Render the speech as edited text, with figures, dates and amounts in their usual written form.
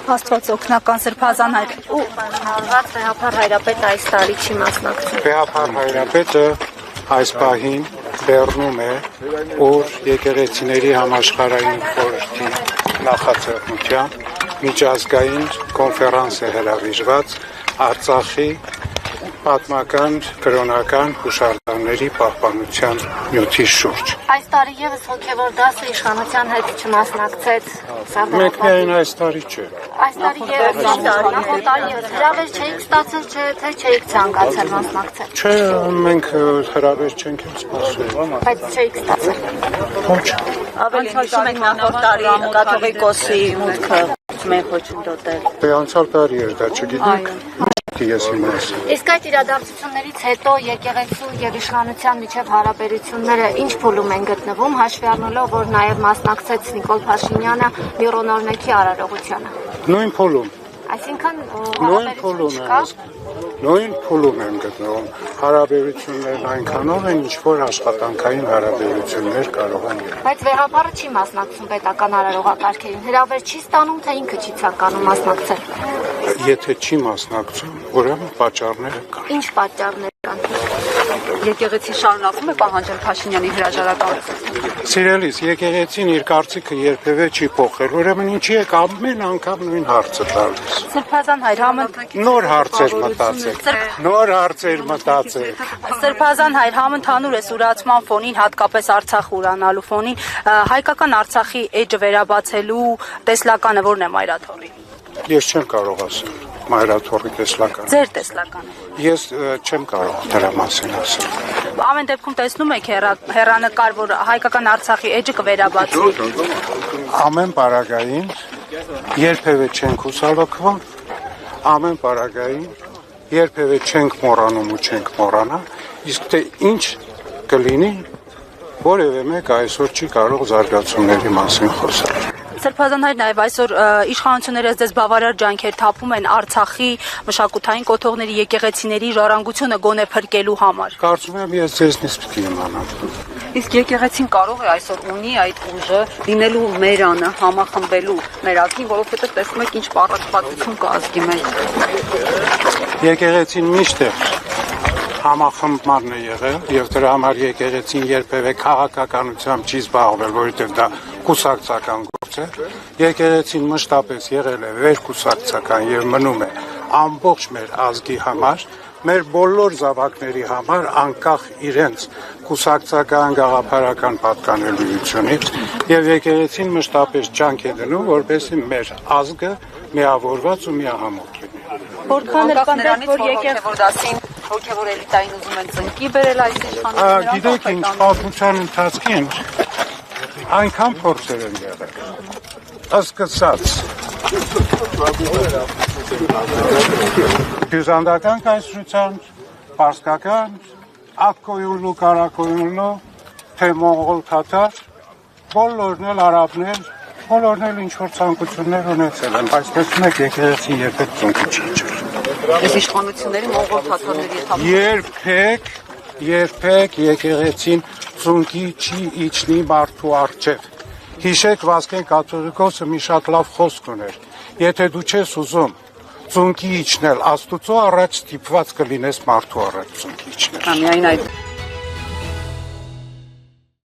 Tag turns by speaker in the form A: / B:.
A: Աստված օգնական Սրբազան հայր։
B: Ու շնորհված Վեհապար Հայրապետ այս տարի չի մասնակցում։
C: Վեհապար Հայրապետը այս պահին բեռնում է, որ եկեղեցիների համաշխարհային խորհրդի նախաձեռնությամբ միջազգային կոնֆերանս է հրավիրված Արցախի պատմական կրոնական հուշարձանների պահպանության նյութի շուրջ։
B: Այս տարի եւս հոգեվոր դասը իշխանության հետ չմասնակցեց։
C: Մեկ միայն այս տարի չէ։
B: Այս տարի եւս նախորդ տարի եւս հրավեր չէիք ստացել, թե չէիք ցանկացել մասնակցել։
C: Չէ, մենք հրավեր չենք սպասել։
B: Բայց չէիք ստացել։
C: Ոչ։
D: Ավելի հիշում ենք նախորդ տարի կաթողիկոսի մուտքը մենք ոչնդոտել։
C: Անցյալ տարի էր դա, չգիտեք։ Ես իմացա։
B: Իսկ այդ իրադարձություններից հետո եկեղեցու եւ իշխանության միջև հարաբերությունները ինչ փուլում են գտնվում, հաշվի առնելով, որ նաեւ մասնակցեց Նիկոլ Փաշինյանը Միրոնորնեքի արարողությանը։
C: Նույն փուլում։
B: Այսինքն
C: Նույն փուլում են գտնվում։ Հարաբերություններն այնքանով են, ինչ որ աշխատանքային հարաբերություններ կարող են լինել։
B: Բայց Վեհապարը չի մասնակցում պետական արարողակարգերին։ Հրավեր չի ստանում, թե ինքը չի ցանկանում մասնակցել։
C: Եթե չի մասնակցում, ուրեմն պատճառները կան։
B: Ինչ պատճառներ կան։
D: Եկեղեցին շարունակում է պահանջել Փաշինյանի հրաժարականը։
C: Սիրելիս, եկեղեցին իր կարծիքը երբևէ չի փոխել, ուրեմն ինչի եք ամեն անգամ նույն հարցը տալիս։
A: Սրբազան հայր
C: Նոր հարցեր մտածեք։
A: Սրբազան հայր համընդհանուր է սուրացման ֆոնին, հատկապես Արցախ ուրանալու ֆոնին, հայկական Արցախի էջը վերաբացելու տեսլականը որն է Մայրաթորի։
C: Ես չեմ կարող ասել Մայրաթորի տեսլականը։
A: Ձեր տեսլականը։
C: Ես չեմ կարող դրա մասին ասել։
A: Ամեն դեպքում տեսնում եք հեռանկար, որ հայկական Արցախի էջը կվերաբացվի։
C: Ամեն պարագային երբևէ չենք հուսալոքվում, ամեն պարագային երբևէ չենք մոռանում ու չենք մոռանա, իսկ թե ինչ կլինի, որևէ մեկ այսօր չի կարող զարգացումների մասին խոսել։
A: Սրբազան հայր նաև այսօր իշխանությունները ձեզ բավարար ջանքեր թափում են Արցախի մշակութային կոթողների եկեղեցիների ժառանգությունը գոնե փրկելու համար։
C: Կարծում եմ ես ձեզնից պիտի իմանամ։
D: Իսկ եկեղեցին կարող է այսօր ունի այդ ուժը լինելու մերանը, համախմբելու մեր ազգին, որովհետև տեսնում եք ինչ պառակտվածություն կա ազգի մեջ։
C: Եկեղեցին միշտ է համախմբմանն է եղել եւ դրա համար եկեղեցին երբևէ քաղաքականությամբ չի զբաղվել, որովհետեւ դա կուսակցական գործ է։ Եկեղեցին մշտապես եղել է վերկուսակցական եւ մնում է ամբողջ մեր ազգի համար, մեր բոլոր զավակների համար, անկախ իրենց կուսակցական գաղափարական պատկանելիությունից, եւ եկեղեցին մշտապես ջանք է դնում, որպեսզի մեր ազգը միավորված ու միահամոտ լինի։
A: Որքան էլ կանենք, որ
D: եկեղեցին հոգևոր էլիտային ուզում են ծնկի բերել այս իշխանությունները։
C: Գիտեք ինչ, պատմության ընթացքին այնքան փորձեր են եղել։ Սկսած բյուզանդական կայսրության, պարսկական, ակկոյունլու, կարակոյունլու, թե մոնղոլ թաթար, բոլորն էլ արաբներ, բոլորն էլ ինչ-որ ցանկություններ ունեցել են, բայց տեսնում եք եկեղեցին երբեք ծնկի չի իջել։
D: Ես իշխանությունների մոնղոլ թաթարների
C: երբեք եկեղեցին ծնկի չի իջնի մարդու առջև։ Հիշեք Վասկեն կաթողիկոսը մի շատ լավ խոսք ուներ. եթե դու չես ուզում ծնկի իջնել Աստուծո առաջ, ստիպված կլինես մարդու առաջ ծնկի իջնել։
D: Միայն այդ